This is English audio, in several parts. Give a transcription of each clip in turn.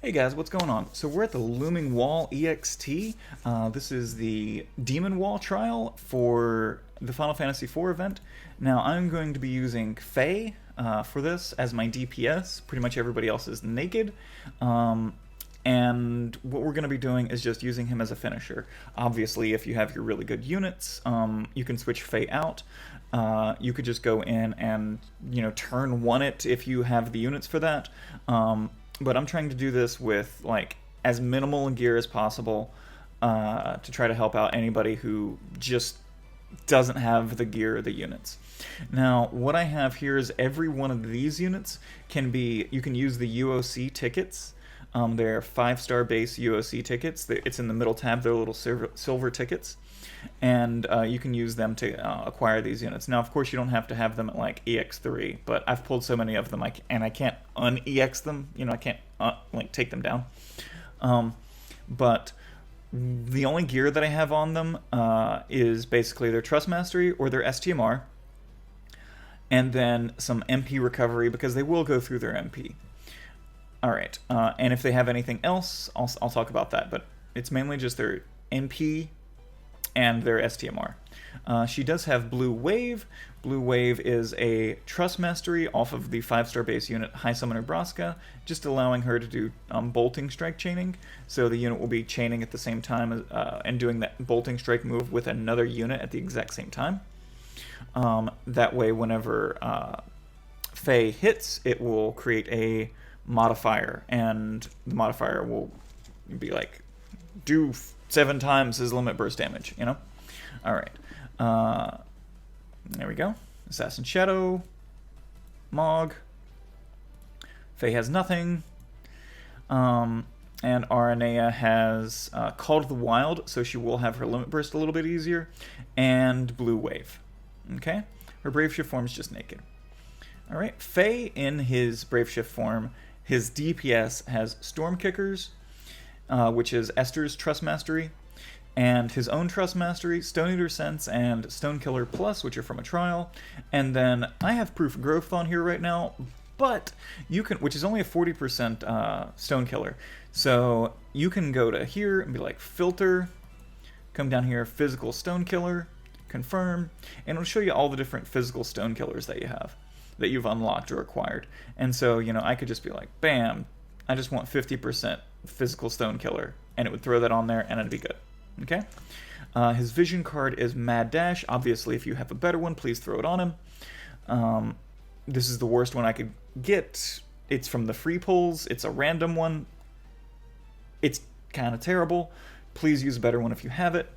Hey guys, what's going on? So we're at the Looming Wall EXT. This is the Demon Wall trial for the Final Fantasy IV event. Now I'm going to be using Ffbe for this as my DPS. Pretty much everybody else is naked. And what we're going to be doing is just using him as a finisher. Obviously, if you have your really good units, you can switch Ffbe out. You could just go in and, turn one it if you have the units for that. But I'm trying to do this with like as minimal gear as possible to try to help out anybody who just doesn't have the gear or the units. Now, what I have here is every one of these units you can use the UOC tickets. They're 5-star base UOC tickets. It's in the middle tab. They're little silver tickets. And you can use them to acquire these units. Now, of course, you don't have to have them at like EX3, but I've pulled so many of them, and I can't un-EX them. I can't take them down. But the only gear that I have on them is basically their Trust Mastery or their STMR, and then some MP recovery because they will go through their MP. All right, and if they have anything else, I'll talk about that. But it's mainly just their MP and their STMR. She does have Blue Wave. Blue Wave is a Trust Mastery off of the 5-star base unit High Summoner Braska, just allowing her to do bolting strike chaining. So the unit will be chaining at the same time and doing that bolting strike move with another unit at the exact same time. That way, whenever Ffbe hits, it will create a modifier, and the modifier will be like, do 7 times his limit burst damage, Alright. There we go. Assassin Shadow. Mog. Ffbe has nothing. And Aranea has Called the Wild, so she will have her limit burst a little bit easier. And Blue Wave. Okay? Her Brave Shift form is just naked. Alright. Ffbe, in his Brave Shift form, his DPS has Storm Kickers, which is Esther's Trust Mastery, and his own Trust Mastery, Stone Eater Sense, and Stone Killer Plus, which are from a trial. And then I have Proof of Growth on here right now, but you can, which is only a 40% Stone Killer. So you can go to here and be like Filter, come down here, Physical Stone Killer, Confirm, and it'll show you all the different physical Stone Killers that you have, that you've unlocked or acquired. And so, I could just be like, bam, I just want 50% physical Stone Killer, and it would throw that on there, and it'd be good. Okay? His vision card is Mad Dash. Obviously, if you have a better one, please throw it on him. This is the worst one I could get. It's from the free pulls. It's a random one. It's kind of terrible. Please use a better one if you have it.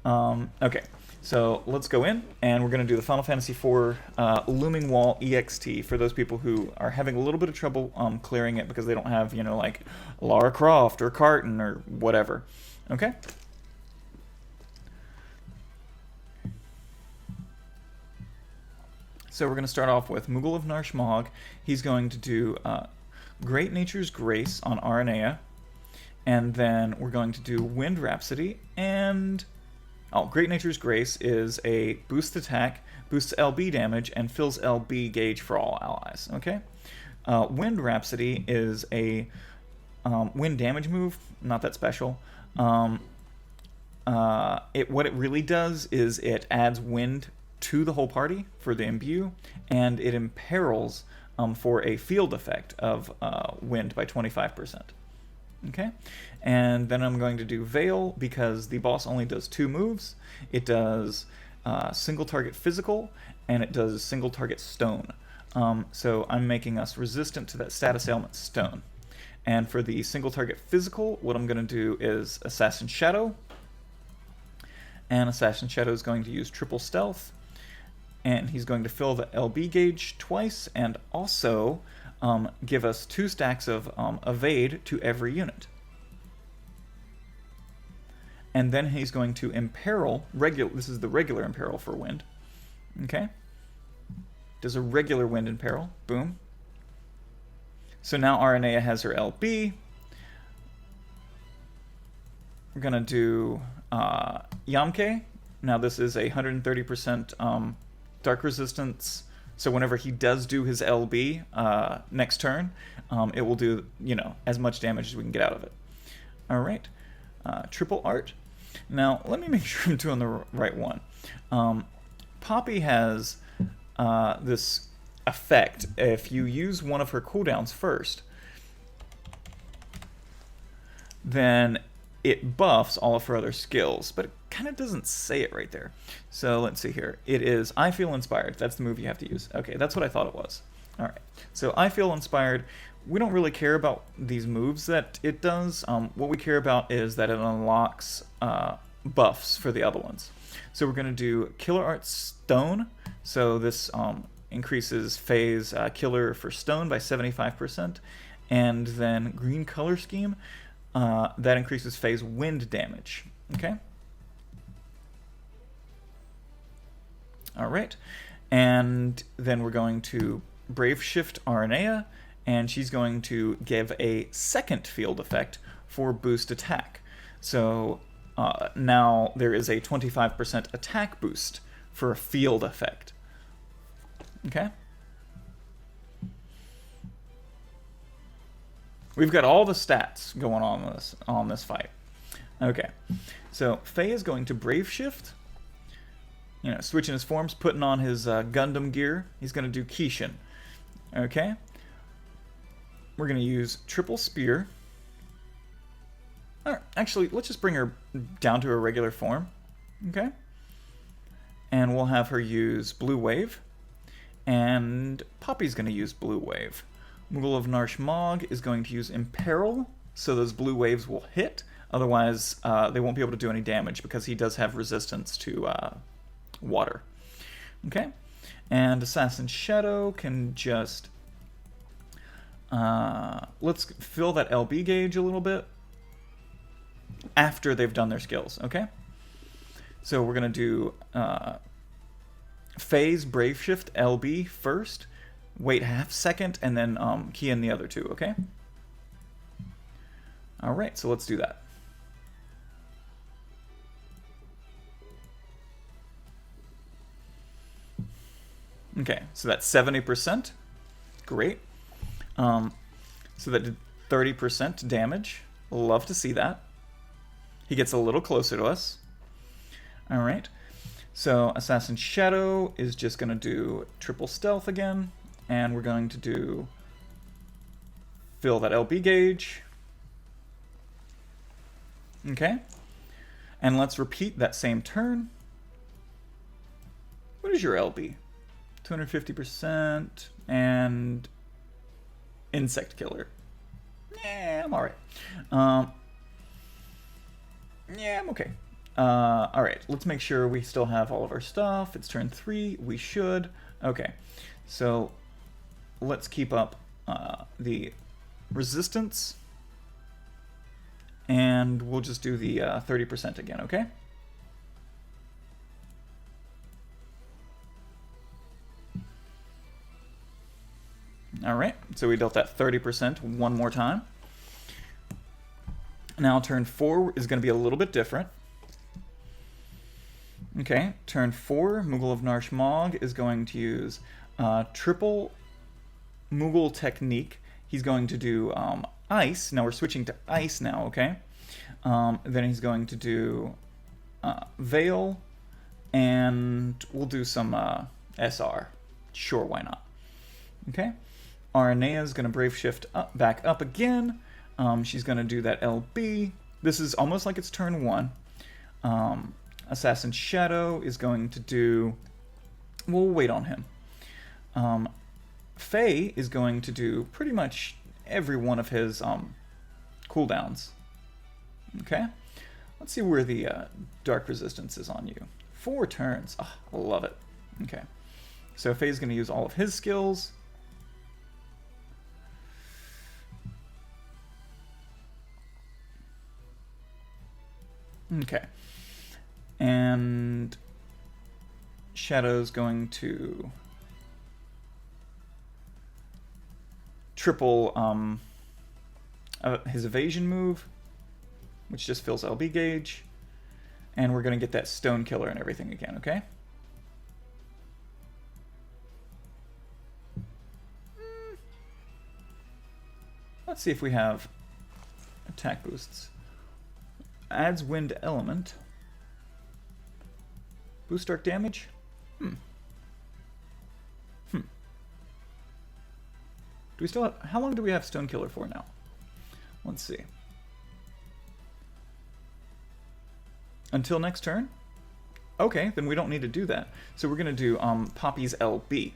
Okay, so let's go in, and we're going to do the Final Fantasy IV Looming Wall EXT for those people who are having a little bit of trouble clearing it because they don't have, like Lara Croft or Carton or whatever. Okay? So we're going to start off with Mughal of Narshmog. He's going to do Great Nature's Grace on Aranea. And then we're going to do Wind Rhapsody. And Great Nature's Grace is a boost attack, boosts LB damage, and fills LB gauge for all allies. Okay? Wind Rhapsody is a wind damage move, not that special. What it really does is it adds wind to the whole party for the imbue, and it imperils for a field effect of wind by 25%. Okay, and then I'm going to do Veil because the boss only does 2 moves. It does single target physical, and it does single target stone. So I'm making us resistant to that status ailment stone. And for the single target physical, what I'm going to do is Assassin Shadow. And Assassin Shadow is going to use triple stealth. And he's going to fill the LB gauge twice, and also give us 2 stacks of evade to every unit. And then he's going to imperil, this is the regular imperil for wind. Okay? Does a regular wind imperil. Boom. So now Aranea has her LB. We're going to do Yamke. Now this is a 130% Dark Resistance So whenever he does do his LB next turn, it will do, as much damage as we can get out of it. All right. Triple art. Now, let me make sure I'm doing the right one. Poppy has this effect. If you use one of her cooldowns first, then it buffs all of her other skills, but it kind of doesn't say it right there. So let's see here. It is I Feel Inspired. That's the move you have to use. Okay, that's what I thought it was. All right. So I Feel Inspired. We don't really care about these moves that it does. What we care about is that it unlocks buffs for the other ones. So we're going to do Killer Art Stone. So this increases Ffbe's Killer for Stone by 75%. And then Green Color Scheme. That increases Ffbe's wind damage. Okay? Alright. And then we're going to Brave Shift Aranea, and she's going to give a second field effect for boost attack. So now there is a 25% attack boost for a field effect. Okay? We've got all the stats going on this fight. Okay, so Ffbe is going to Brave Shift, switching his forms, putting on his Gundam gear. He's going to do Kishin. Okay, we're going to use Triple Spear. All right, actually, let's just bring her down to her regular form. Okay, and we'll have her use Blue Wave, and Poppy's going to use Blue Wave. Mughal of Narshmog is going to use Apparel, so those blue waves will hit. Otherwise, they won't be able to do any damage because he does have resistance to water. Okay? And Assassin Shadow can just... let's fill that LB gauge a little bit after they've done their skills, okay? So we're going to do Ffbe's Brave Shift LB first. Wait half second, and then key in the other two, okay? Alright, so let's do that. Okay, so that's 70%. Great. So that did 30% damage. Love to see that. He gets a little closer to us. Alright. So Assassin Shadow is just going to do triple stealth again. And we're going to fill that LB gauge. Okay. And let's repeat that same turn. What is your LB? 250% and Insect Killer. Yeah, I'm alright. Yeah, I'm okay. Alright, let's make sure we still have all of our stuff. It's turn 3. We should. Okay. So... let's keep up the resistance, and we'll just do the 30% again, okay? Alright, so we dealt that 30% one more time. Now turn 4 is going to be a little bit different. Okay, turn 4, Mughal of Narshmog is going to use triple Mughal technique. He's going to do ice. Now we're switching to ice now, okay? Then he's going to do veil, and we'll do some SR. Sure, why not? Okay. Aranea is going to Brave Shift back up again. She's going to do that LB. This is almost like it's turn 1. Assassin Shadow is going to do... we'll wait on him. Ffbe is going to do pretty much every one of his cooldowns. Okay? Let's see where the Dark Resistance is on you. 4 turns. Oh, I love it. Okay. So Ffbe is going to use all of his skills. Okay. And Shadow's going to triple his evasion move, which just fills LB gauge. And we're going to get that stone killer and everything again, okay? let's see if we have attack boosts. Adds wind element. Boost dark damage? Do we still have... How long do we have Stone Killer for now? Let's see. Until next turn? Okay, then we don't need to do that. So we're going to do Poppy's LB.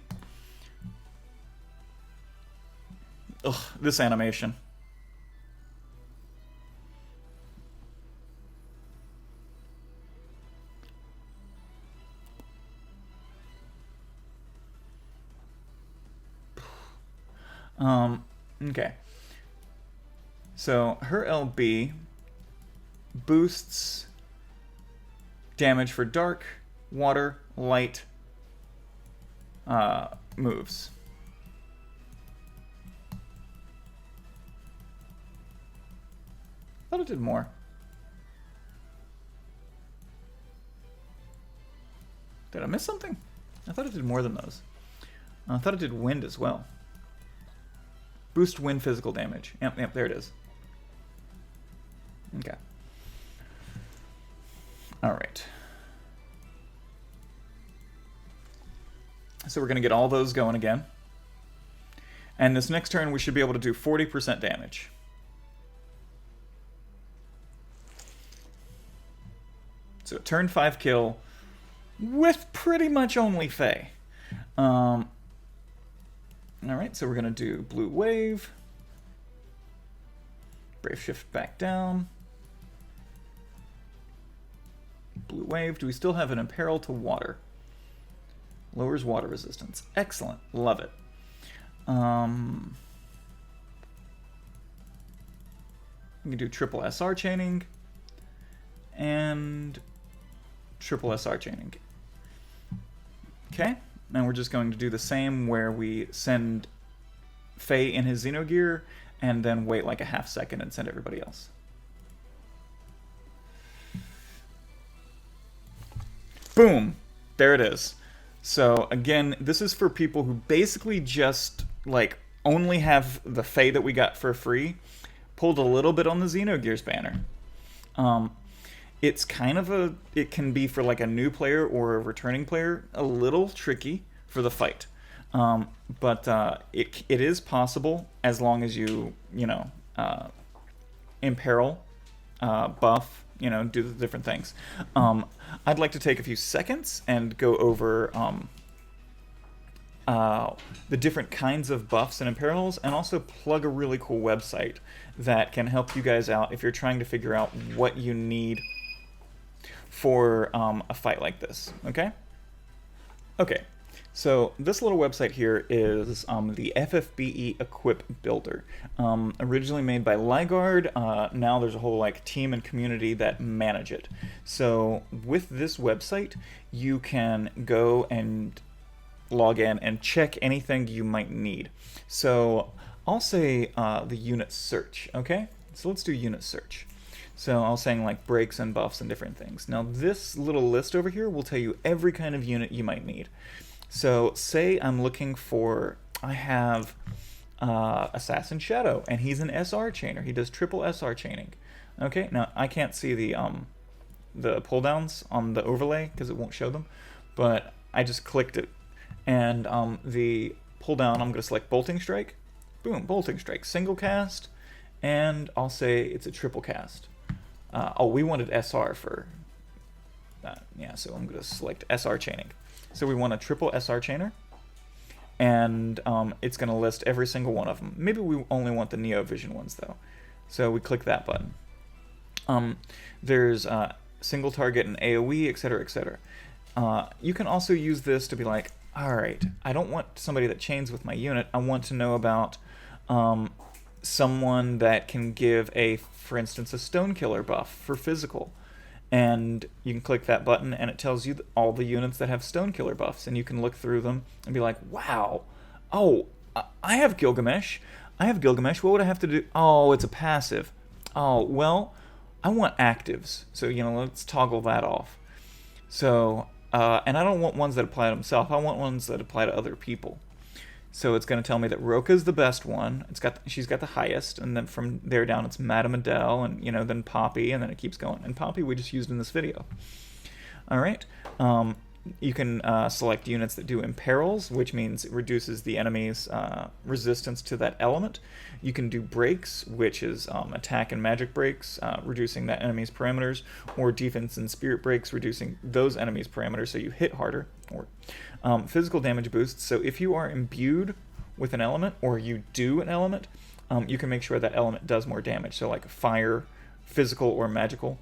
Ugh, this animation. Okay. So her LB boosts damage for dark, water, light moves. I thought it did more. Did I miss something? I thought it did more than those. I thought it did wind as well. Boost wind physical damage. Yep, there it is. Okay. Alright. So we're going to get all those going again. And this next turn we should be able to do 40% damage. So turn 5 kill with pretty much only Ffbe. Alright, so we're going to do Blue Wave. Brave Shift back down. Blue Wave. Do we still have an Apparel to water? Lowers water resistance. Excellent. Love it. We can do triple SR chaining. And triple SR chaining. Okay. Now we're just going to do the same where we send Ffbe in his Xenogear and then wait like a half second and send everybody else. Boom! There it is. So again, this is for people who basically just like only have the Ffbe that we got for free. Pulled a little bit on the Xenogears banner. It's kind of a, it can be for like a new player or a returning player, a little tricky for the fight. But it is possible as long as you know, imperil, buff, you know, do the different things. I'd like to take a few seconds and go over the different kinds of buffs and imperils, and also plug a really cool website that can help you guys out if you're trying to figure out what you need for a fight like this, okay? Okay, so this little website here is the Ffbe Equip Builder. Originally made by Ligard, now there's a whole like team and community that manage it. So with this website, you can go and log in and check anything you might need. So I'll say the unit search, okay? So let's do unit search. So I was saying like breaks and buffs and different things. Now this little list over here will tell you every kind of unit you might need. So say I'm looking for, I have Assassin Shadow, and he's an SR chainer. He does triple SR chaining. Okay, now I can't see the pull downs on the overlay because it won't show them, but I just clicked it, and the pull down, I'm going to select Bolting Strike. Boom, Bolting Strike, single cast, and I'll say it's a triple cast. Oh, we wanted SR for that. Yeah, so I'm going to select SR chaining. So we want a triple SR chainer, and it's going to list every single one of them. Maybe we only want the Neo Vision ones, though. So we click that button. There's single target and AoE, etc., etc. You can also use this to be like, all right, I don't want somebody that chains with my unit. I want to know about someone that can give for instance, a Stone Killer buff for physical. And you can click that button and it tells you all the units that have Stone Killer buffs, and you can look through them and be like, wow, oh, I have Gilgamesh. What would I have to do? Oh, it's a passive. Oh, well, I want actives. So, you know, let's toggle that off. So, and I don't want ones that apply to himself. I want ones that apply to other people. So it's going to tell me that Roka's the best one. She's got the highest, and then from there down it's Madame Adele, and then Poppy, and then it keeps going. And Poppy we just used in this video. All right. You can select units that do Apparels, which means it reduces the enemy's resistance to that element. You can do breaks, which is attack and magic breaks, reducing that enemy's parameters, or defense and spirit breaks, reducing those enemies' parameters so you hit harder. Or physical damage boosts, so if you are imbued with an element, or you do an element, you can make sure that element does more damage, so like fire, physical, or magical.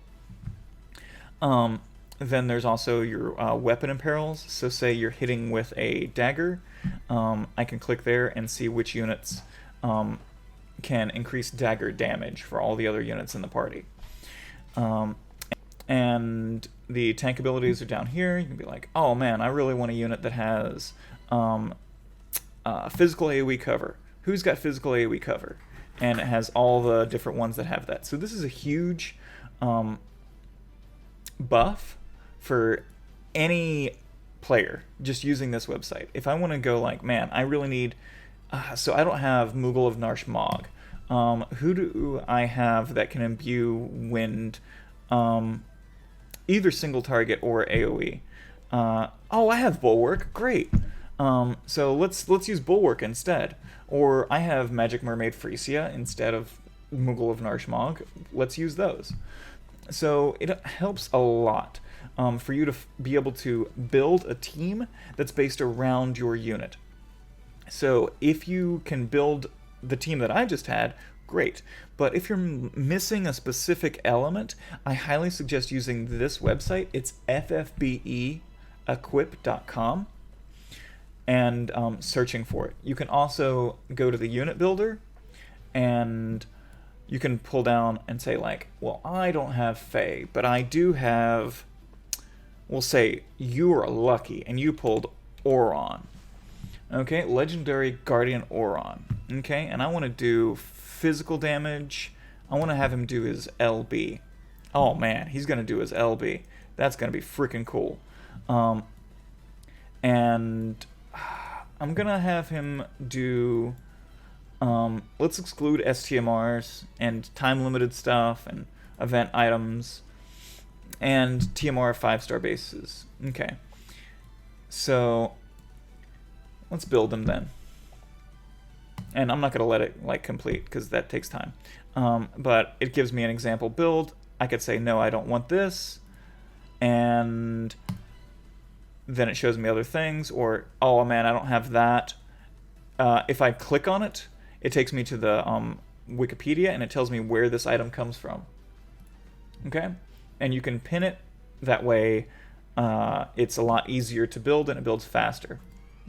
Then there's also your weapon Apparels. So say you're hitting with a dagger, I can click there and see which units can increase dagger damage for all the other units in the party. And the tank abilities are down here. You can be like, oh man, I really want a unit that has physical AoE cover. Who's got physical AoE cover? And it has all the different ones that have that. So this is a huge buff for any player just using this website. If I want to go like, man, I really need, so I don't have Mughal of Narshmog. Who do I have that can imbue wind, either single target or AoE? Oh, I have Bulwark. Great. So let's use Bulwark instead. Or I have Magic Mermaid Frisia instead of Mughal of Narshmog. Let's use those. So it helps a lot for you to be able to build a team that's based around your unit. So if you can build the team that I just had, great. But if you're missing a specific element, I highly suggest using this website. It's ffbequip.com and searching for it. You can also go to the unit builder and you can pull down and say like, well, I don't have Ffbe, but I do have, we'll say you are lucky and you pulled Oron. Okay, Legendary Guardian Oron. Okay, and I want to do physical damage. I want to have him do his LB. Oh man, he's going to do his LB. That's going to be freaking cool. And I'm going to have him do, let's exclude STMRs and time-limited stuff and event items and TMR 5-star bases. Okay, so let's build them then. And I'm not going to let it like complete because that takes time. But it gives me an example build. I could say, no, I don't want this. And then it shows me other things. Or, oh man, I don't have that. If I click on it, it takes me to the Wikipedia and it tells me where this item comes from. Okay? And you can pin it. That way it's a lot easier to build and it builds faster.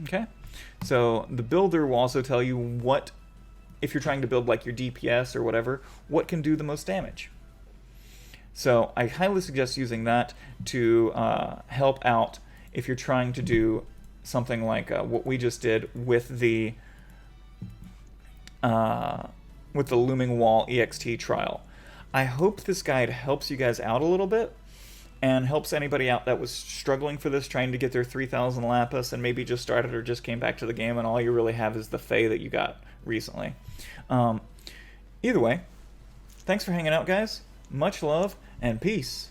Okay? So the builder will also tell you what, if you're trying to build like your DPS or whatever, what can do the most damage. So I highly suggest using that to help out if you're trying to do something like what we just did with the Looming Wall EXT trial. I hope this guide helps you guys out a little bit and helps anybody out that was struggling for this, trying to get their 3,000 Lapis and maybe just started or just came back to the game and all you really have is the Ffbe that you got recently. Either way, thanks for hanging out, guys. Much love and peace.